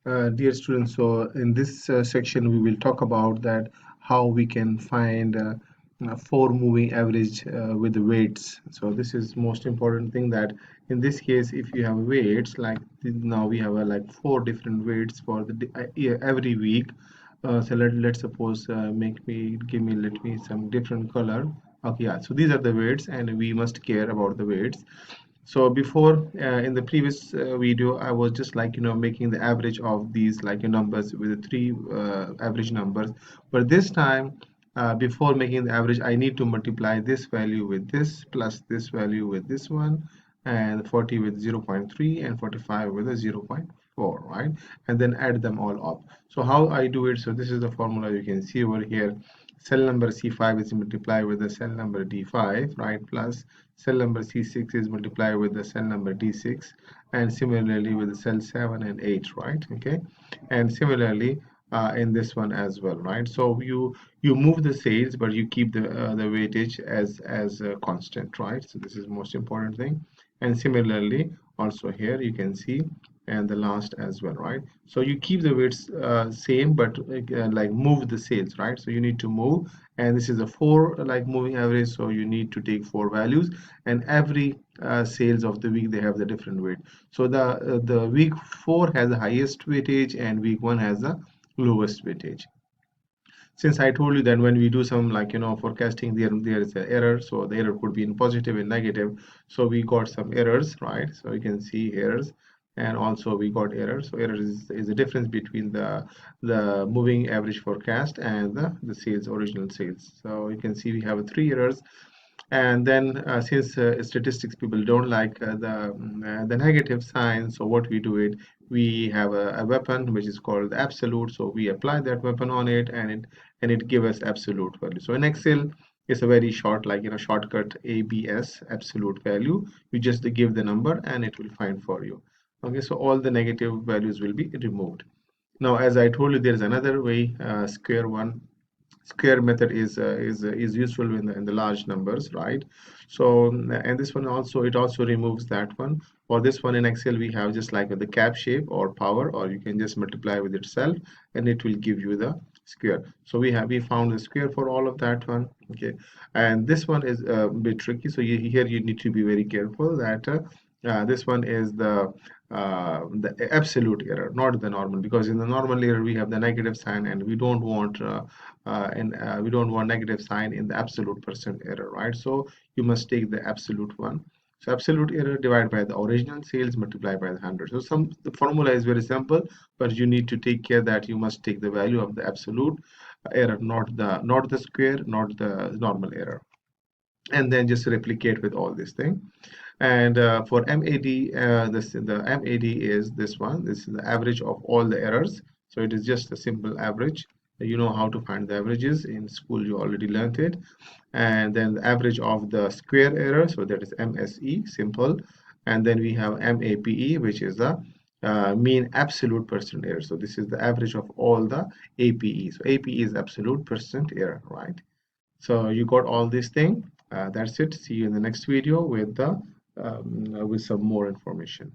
Dear students, so in this section we will talk about that how we can find four moving average with the weights. So this is most important thing, that in this case if you have weights like now we have like four different weights for the yeah, every week. So let's suppose make me give me let me some different color. Okay, yeah, so these are the weights and we must care about the weights. So before in the previous video I was just like making the average of these like numbers with the three average numbers, but this time before making the average I need to multiply this value with this plus this value with this one, and 40 with 0.3 and 45 with a 0.4, right? And then add them all up. So how I do it, so this is the formula you can see over here. Cell number C5 is multiplied with the cell number D5, right, plus cell number C6 is multiplied with the cell number D6, and similarly with the cell 7 and 8, right? Okay, and similarly in this one as well, right? So you move the sales but you keep the weightage as a constant, right? So this is most important thing. And similarly also here you can see, and the last as well, right? So you keep the weights same, but like move the sales, right? So you need to move, and this is a four like moving average, so you need to take four values, and every sales of the week they have the different weight. So the week 4 has the highest weightage and week 1 has the lowest weightage. Since I told you that when we do some like forecasting, there is an error, so the error could be in positive and negative. So we got some errors, right? So you can see errors, and also we got errors. So errors is the difference between the moving average forecast and the sales, original sales. So you can see we have three errors. And then since statistics people don't like the negative sign, so what we do it, we have a weapon which is called the absolute, so we apply that weapon on it, and it gives us absolute value. So in Excel it's a very short like shortcut ABS, absolute value. You just give the number and it will find for you. Okay, so all the negative values will be removed. Now as I told you, there's another way, square one. Square method is useful in the large numbers, right? So and this one also, it also removes that one. For this one in Excel we have just like the cap shape or power, or you can just multiply with itself and it will give you the square. So we found the square for all of that one. Okay, and this one is a bit tricky, so here you need to be very careful that this one is the absolute error, not the normal, because in the normal error we have the negative sign, and we don't want we don't want negative sign in the absolute percent error, right? So you must take the absolute one. So absolute error divided by the original sales multiplied by the 100. So the formula is very simple, but you need to take care that you must take the value of the absolute error, not the square, not the normal error, and then just replicate with all this thing. And for MAD, the MAD is this one. This is the average of all the errors. So it is just a simple average. You know how to find the averages in school, you already learned it. And then the average of the square error, so that is MSE, simple. And then we have MAPE, which is the mean absolute percent error. So this is the average of all the APE. So APE is absolute percent error, right? So you got all these things. That's it. See you in the next video with some more information.